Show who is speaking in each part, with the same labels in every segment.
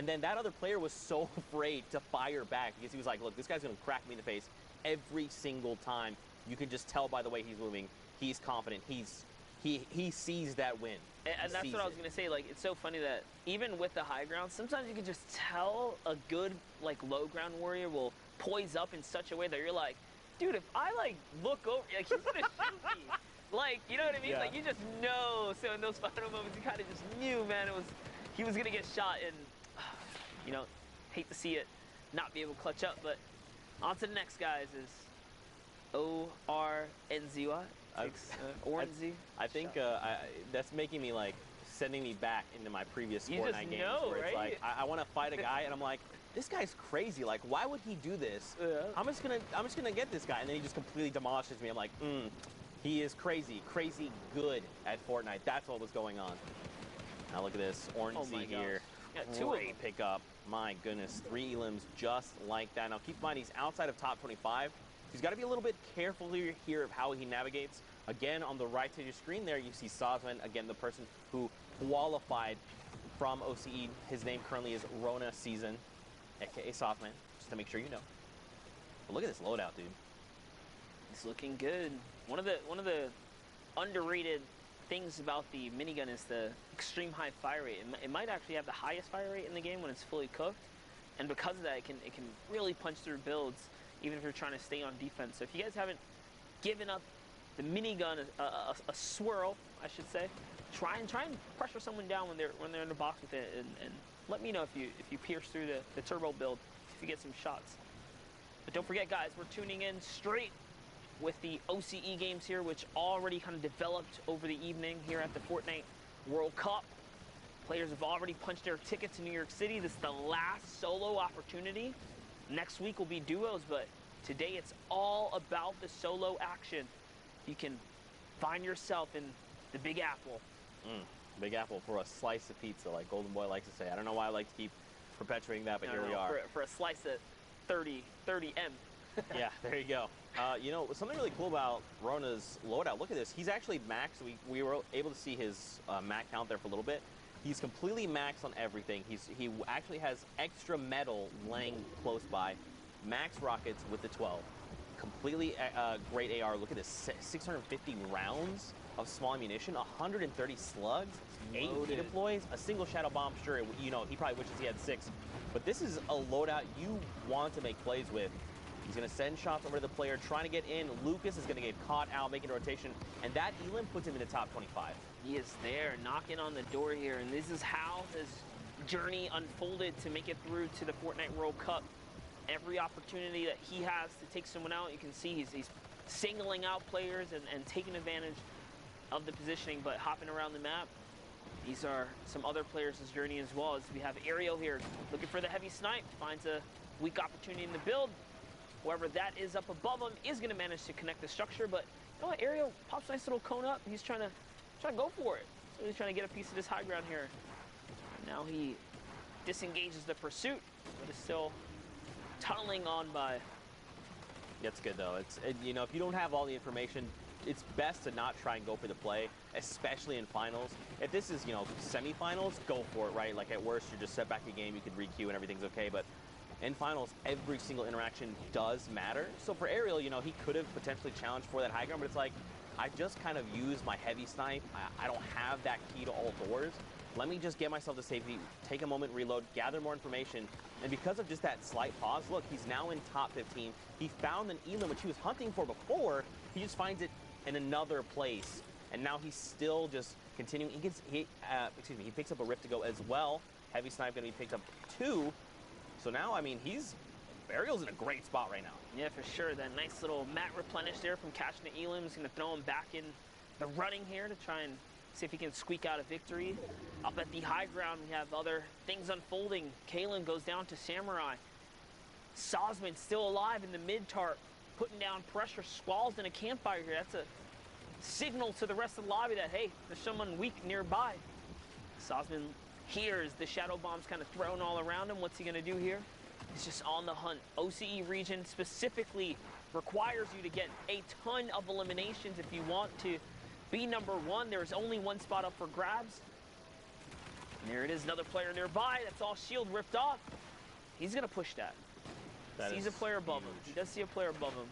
Speaker 1: And then that other player was so afraid to fire back because he was like, look, this guy's going to crack me in the face every single time. You can just tell by the way he's moving. He's confident. He sees that win.
Speaker 2: And that's what I was going to say. Like, it's so funny that even with the high ground, sometimes you can just tell a good, like, low ground warrior will poise up in such a way that you're like, dude, if I, like, look over, like, he's going to shoot me. Like, you know what I mean?
Speaker 1: Yeah.
Speaker 2: Like, you just know. So in those final moments, you kind of just knew, man, he was going to get shot. And, you know, hate to see it not be able to clutch up. But on to the next, guys, is ORNZY. Orenzy.
Speaker 1: I think that's making me like sending me back into my previous Fortnite games where it's like I want to fight a guy and I'm like, this guy's crazy. Like, why would he do this?
Speaker 2: Yeah.
Speaker 1: I'm just gonna get this guy, and then he just completely demolishes me. I'm like, he is crazy good at Fortnite. That's what was going on. Now look at this, Orenzy here.
Speaker 2: Got two
Speaker 1: Great pickup. My goodness, 3 elims just like that. Now keep in mind he's outside of top 25. He's got to be a little bit careful here of how he navigates. Again, on the right side of your screen there, you see Sosman, again, the person who qualified from OCE. His name currently is Rona Season, aka Sosman, just to make sure you know. But look at this loadout, dude.
Speaker 2: It's looking good. One of the underrated things about the minigun is the extreme high fire rate. It might actually have the highest fire rate in the game when it's fully cooked, and because of that, it can really punch through builds, even if you're trying to stay on defense. So if you guys haven't given up the minigun a swirl, I should say, try and pressure someone down when they're in the box with it, and let me know if you pierce through the turbo build, if you get some shots. But don't forget, guys, we're tuning in straight with the OCE games here, which already kind of developed over the evening here at the Fortnite World Cup. Players have already punched their tickets to New York City. This is the last solo opportunity. Next week will be duos, but today it's all about the solo action. You can find yourself in the Big Apple.
Speaker 1: Big Apple for a slice of pizza, like Golden Boy likes to say. I don't know why I like to keep perpetuating that, but here we are.
Speaker 2: For a slice at 30M.
Speaker 1: Yeah, there you go. You know, something really cool about Rona's loadout, look at this. He's actually maxed. We were able to see his max count there for a little bit. He's completely maxed on everything. He actually has extra metal laying close by. Max rockets with the 12. Completely great AR. Look at this, 650 rounds of small ammunition, 130 slugs, 8 deploys, a single shadow bomb. Sure, you know, he probably wishes he had 6. But this is a loadout you want to make plays with. He's going to send shots over to the player, trying to get in. Lucas is going to get caught out, making a rotation, and that elim puts him in the top 25.
Speaker 2: He is there, knocking on the door here, and this is how his journey unfolded to make it through to the Fortnite World Cup. Every opportunity that he has to take someone out, you can see he's singling out players and taking advantage of the positioning, but hopping around the map. These are some other players' journey as well, as we have Ariel here looking for the heavy snipe, finds a weak opportunity in the build. Whoever that is up above him is going to manage to connect the structure, but you know what? Ariel pops a nice little cone up. He's trying to go for it. So he's trying to get a piece of this high ground here. Now he disengages the pursuit, but is still tunneling on by.
Speaker 1: That's good though. You know, if you don't have all the information, it's best to not try and go for the play, especially in finals. If this is, you know, semifinals, go for it, right? Like at worst, you just set back a game, you can re-queue and everything's okay, but in finals, every single interaction does matter. So for Ariel, you know, he could have potentially challenged for that high ground, but it's like, I just kind of use my heavy snipe. I don't have that key to all doors. Let me just get myself to safety, take a moment, reload, gather more information. And because of just that slight pause, look, he's now in top 15. He found an elim, which he was hunting for before. He just finds it in another place. And now he's still just continuing. He picks up a Rift to go as well. Heavy snipe going to be picked up 2. So now, I mean, Ariel's in a great spot right now.
Speaker 2: Yeah, for sure. That nice little mat replenish there from catching the elim is going to throw him back in the running here to try and see if he can squeak out a victory. Up at the high ground, we have other things unfolding. Kalen goes down to Samurai. Sosman still alive in the mid-tarp, putting down pressure. Squall's in a campfire here. That's a signal to the rest of the lobby that, hey, there's someone weak nearby. Sosman hears the shadow bombs kind of thrown all around him. What's he going to do here? He's just on the hunt. OCE region specifically requires you to get a ton of eliminations if you want to be #1. There's only one spot up for grabs. There it is, another player nearby. That's all shield ripped off. He's going to push that. Sees a player above him. He does see a player above him.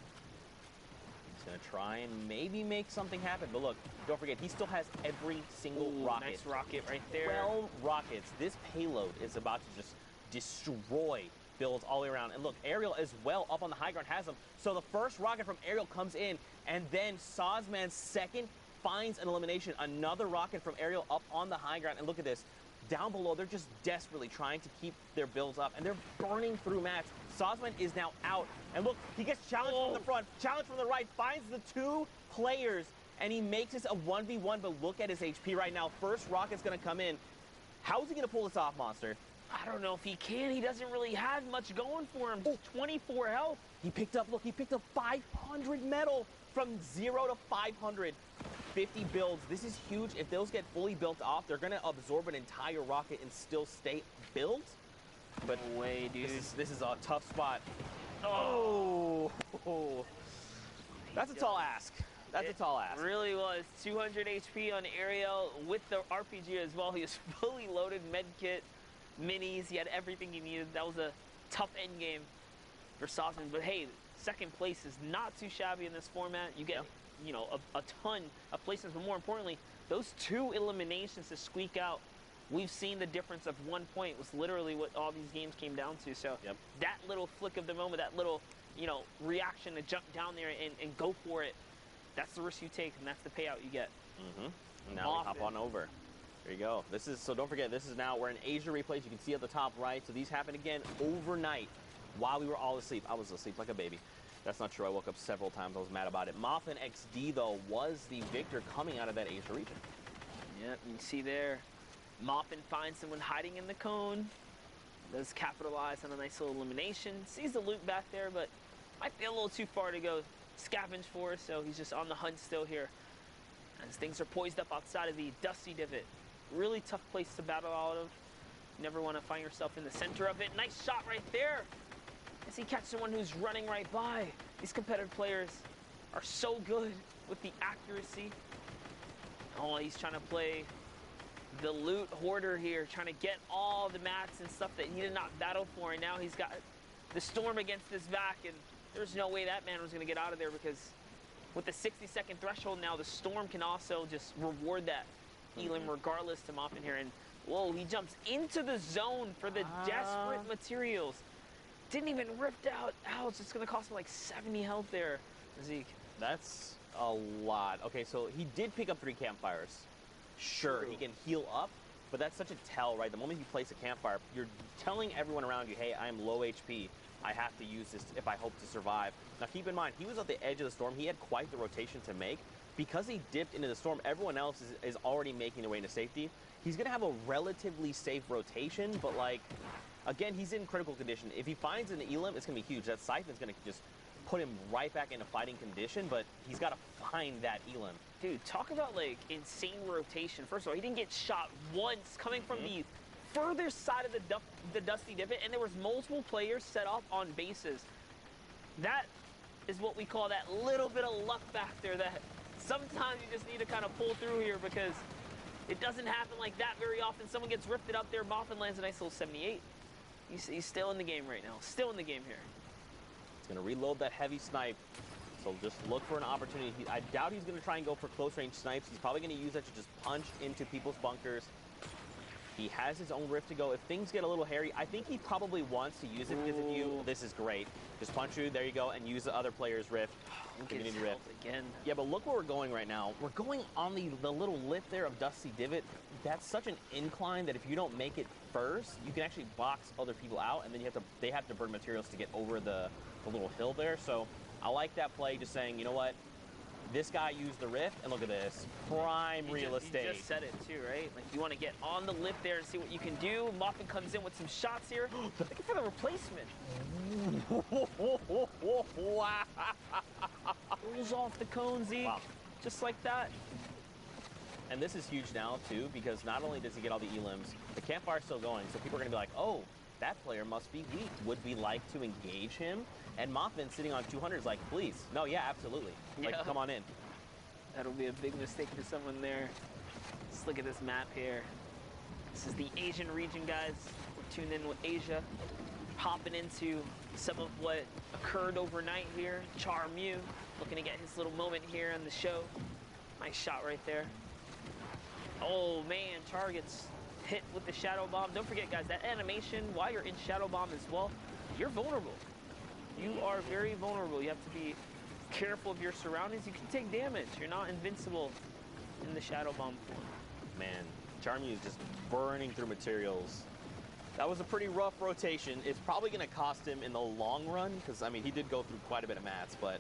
Speaker 1: He's going to try and maybe make something happen. But look, don't forget, he still has every single rocket.
Speaker 2: Nice rocket right there.
Speaker 1: 12 rockets. This payload is about to just destroy builds all the way around. And look, Aerial as well up on the high ground has them. So the first rocket from Aerial comes in, and then Sazman's second finds an elimination. Another rocket from Aerial up on the high ground. And look at this. Down below, they're just desperately trying to keep their builds up, and they're burning through mats. Sazman is now out. And look, he gets challenged from the front, challenged from the right, finds the two players, and he makes this a 1v1, but look at his HP right now. First rocket's going to come in. How is he going to pull this off, Monster?
Speaker 2: I don't know if he can. He doesn't really have much going for him. Just 24 health.
Speaker 1: He picked up 500 metal from 0 to 500. 50 builds. This is huge. If those get fully built off, they're going to absorb an entire rocket and still stay built. But
Speaker 2: no way, dude.
Speaker 1: This is a tough spot. Oh. That's a tall ask. That's a tall ask.
Speaker 2: It really was. 200 HP on Aerial with the RPG as well. He was fully loaded, med kit, minis. He had everything he needed. That was a tough end game for Sazman. But hey, second place is not too shabby in this format. You get, you know, a ton of placements, but more importantly, those two eliminations to squeak out. We've seen the difference of 1 point was literally what all these games came down to. So that little flick of the moment, that little, you know, reaction to jump down there and go for it, that's the risk you take, and that's the payout you get.
Speaker 1: Now we hop on over. There you go. This is, so don't forget, this is now, we're in Asia replays. You can see at the top right. So these happen again overnight while we were all asleep. I was asleep like a baby. That's not true. I woke up several times. I was mad about it. Mothman XD, though, was the victor coming out of that Asia region.
Speaker 2: Yep, you see there, Mothman finds someone hiding in the cone. Does capitalize on a nice little elimination. Sees the loot back there, but might be a little too far to go scavenge for, so he's just on the hunt still here. As things are poised up outside of the Dusty Divot. Really tough place to battle out of. You never want to find yourself in the center of it. Nice shot right there. As he catches someone who's running right by. These competitive players are so good with the accuracy. Oh, he's trying to play the loot hoarder here, trying to get all the mats and stuff that he did not battle for, and now he's got the storm against his back, and there's no way that man was going to get out of there, because with the 60-second threshold now, the storm can also just reward that Elim regardless to Mothman here. And whoa, he jumps into the zone for the desperate materials. Didn't even rift out. Ouch, it's going to cost him like 70 health there, Zeke.
Speaker 1: That's a lot. Okay, so he did pick up 3 campfires. Sure, he can heal up, but that's such a tell, right? The moment you place a campfire, you're telling everyone around you, hey, I am low HP. I have to use this if I hope to survive. Now, keep in mind, he was at the edge of the storm. He had quite the rotation to make. Because he dipped into the storm, everyone else is already making their way into safety. He's going to have a relatively safe rotation, but, like, again, he's in critical condition. If he finds an Elim, it's going to be huge. That Siphon's going to just put him right back into fighting condition, but he's got to find that Elim.
Speaker 2: Dude, talk about, like, insane rotation. First of all, he didn't get shot once coming from the further side of the Dusty Divot, and there was multiple players set up on bases. That is what we call that little bit of luck factor that sometimes you just need to kind of pull through here, because it doesn't happen like that very often. Someone gets rifted up there, Mothman lands a nice little 78. He's still in the game right now. Still in the game here.
Speaker 1: He's going to reload that heavy snipe. So just look for an opportunity. I doubt he's going to try and go for close range snipes. He's probably going to use that to just punch into people's bunkers. He has his own rift to go. If things get a little hairy, I think he probably wants to use it, because if you, this is great. Just punch you, there you go, and use the other player's rift.
Speaker 2: Community rift again.
Speaker 1: Yeah, but look where we're going right now. We're going on the little lip there of Dusty Divot. That's such an incline that if you don't make it first, you can actually box other people out, and then they have to burn materials to get over the little hill there. So I like that play, just saying, you know what? This guy used the rift, and look at this. Prime real estate.
Speaker 2: You just said it too, right? Like, you want to get on the lip there and see what you can do. Mothman comes in with some shots here. Looking for the replacement. Pulls off the cone, Zeke.
Speaker 1: Wow.
Speaker 2: Just like that.
Speaker 1: And this is huge now, too, because not only does he get all the elims, the campfire's still going, so people are going to be like, oh, that player must be weak. Would we like to engage him? And Mothman sitting on 200 is like, please. No, yeah, absolutely. Like, come on in.
Speaker 2: That'll be a big mistake for someone there. Let's look at this map here. This is the Asian region, guys. We're tuned in with Asia. Hopping into some of what occurred overnight here. Char Mew looking to get his little moment here on the show. Nice shot right there. Oh man, Char gets hit with the Shadow Bomb. Don't forget, guys, that animation while you're in Shadow Bomb as well, you're vulnerable. You are very vulnerable. You have to be careful of your surroundings. You can take damage. You're not invincible in the Shadow Bomb form.
Speaker 1: Man, Charmy is just burning through materials. That was a pretty rough rotation. It's probably going to cost him in the long run, because, I mean, he did go through quite a bit of mats, but...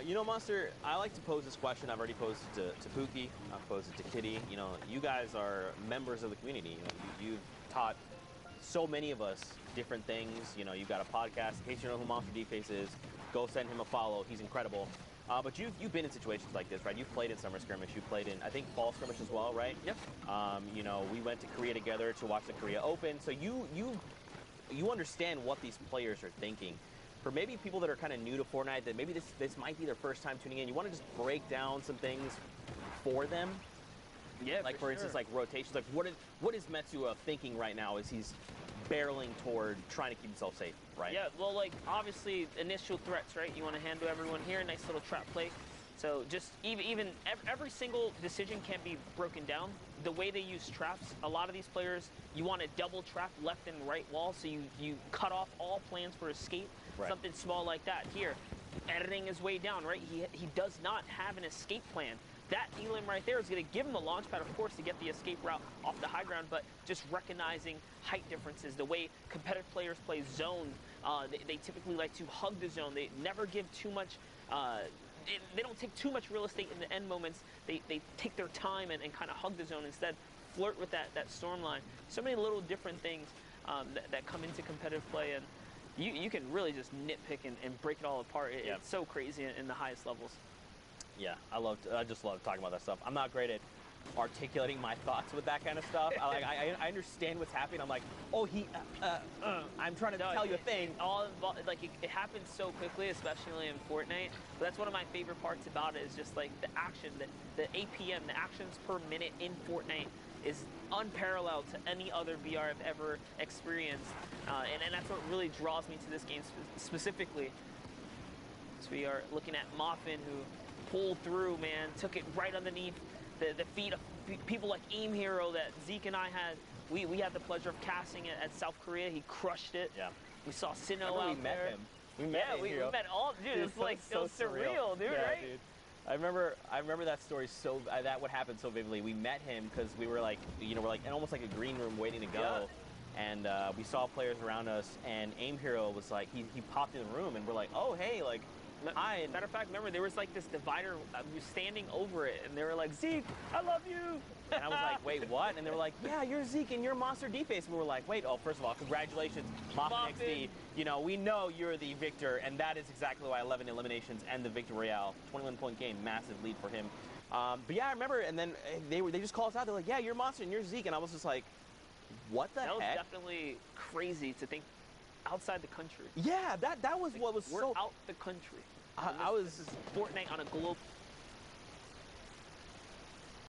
Speaker 1: you know, Monster, I like to pose this question. I've already posed it to Pookie. I've posed it to Kitty. You know, you guys are members of the community. You know, you've taught so many of us different things. You know, you've got a podcast. In case you know who Monster D-Face is, go send him a follow. He's incredible. But you've been in situations like this, right? You've played in Summer Skirmish. You've played in, I think, Fall Skirmish as well, right?
Speaker 2: Yep.
Speaker 1: You know, we went to Korea together to watch the Korea Open. So you understand what these players are thinking. For maybe people that are kind of new to Fortnite, that maybe this might be their first time tuning in, you want to just break down some things for them?
Speaker 2: Yeah,
Speaker 1: like for instance, like rotations. Like what is Metsu thinking right now as he's barreling toward trying to keep himself safe, right?
Speaker 2: Yeah, well, like, obviously, initial threats, right? You want to handle everyone here. Nice little trap play. So just even every single decision can be broken down. The way they use traps, a lot of these players, you want to double trap left and right wall, so you cut off all plans for escape.
Speaker 1: Right.
Speaker 2: Something small like that. Here, editing his way down, right? He does not have an escape plan. That elim right there is going to give him the launch pad, of course, to get the escape route off the high ground, but just recognizing height differences, the way competitive players play zone, they typically like to hug the zone. They never give too much, they don't take too much real estate in the end moments. They take their time and kind of hug the zone instead, flirt with that storm line. So many little different things that come into competitive play, and you can really just nitpick and break it all apart. It's so crazy in the highest levels.
Speaker 1: Yeah, I just love talking about that stuff. I'm not great at articulating my thoughts with that kind of stuff. I understand what's happening. I'm like, oh, I'm trying to tell you a thing.
Speaker 2: It happens so quickly, especially in Fortnite. But that's one of my favorite parts about it is just like the action, the APM, the actions per minute in Fortnite is unparalleled to any other VR I've ever experienced. And that's what really draws me to this game specifically. So we are looking at Moffin, who pulled through, man, took it right underneath the feet of people like Aim Hero that Zeke and I had. We had the pleasure of casting it at South Korea. He crushed it.
Speaker 1: Yeah.
Speaker 2: We saw Sinnoh out
Speaker 1: we
Speaker 2: there.
Speaker 1: met him. We met
Speaker 2: we met all, dude. It was like
Speaker 1: so
Speaker 2: it was surreal, dude,
Speaker 1: yeah,
Speaker 2: right?
Speaker 1: Dude. I remember that story that would happen so vividly. We met him because we were like, you know, we're like in almost like a green room waiting to go. Yeah. And we saw players around us, and Aim Hero was like, he popped in the room, and we're like, oh, hey, like, hi.
Speaker 2: Matter of fact, remember, there was like this divider, we were standing over it, and they were like, Zeke, I love you.
Speaker 1: And I was like, wait, what? And they were like, yeah, you're Zeke, and you're Monster D-Face. And we were like, wait, oh, first of all, congratulations, Moffin XD. You know, we know you're the victor, and that is exactly why 11 eliminations and the Victor Royale, 21-point game, massive lead for him. But yeah, I remember, and then they just called us out. They're like, yeah, you're Monster, and you're Zeke. And I was just like, what the heck?
Speaker 2: That was definitely crazy to think outside the country.
Speaker 1: Yeah, that was what was
Speaker 2: we're
Speaker 1: so...
Speaker 2: out the country.
Speaker 1: This
Speaker 2: is Fortnite on a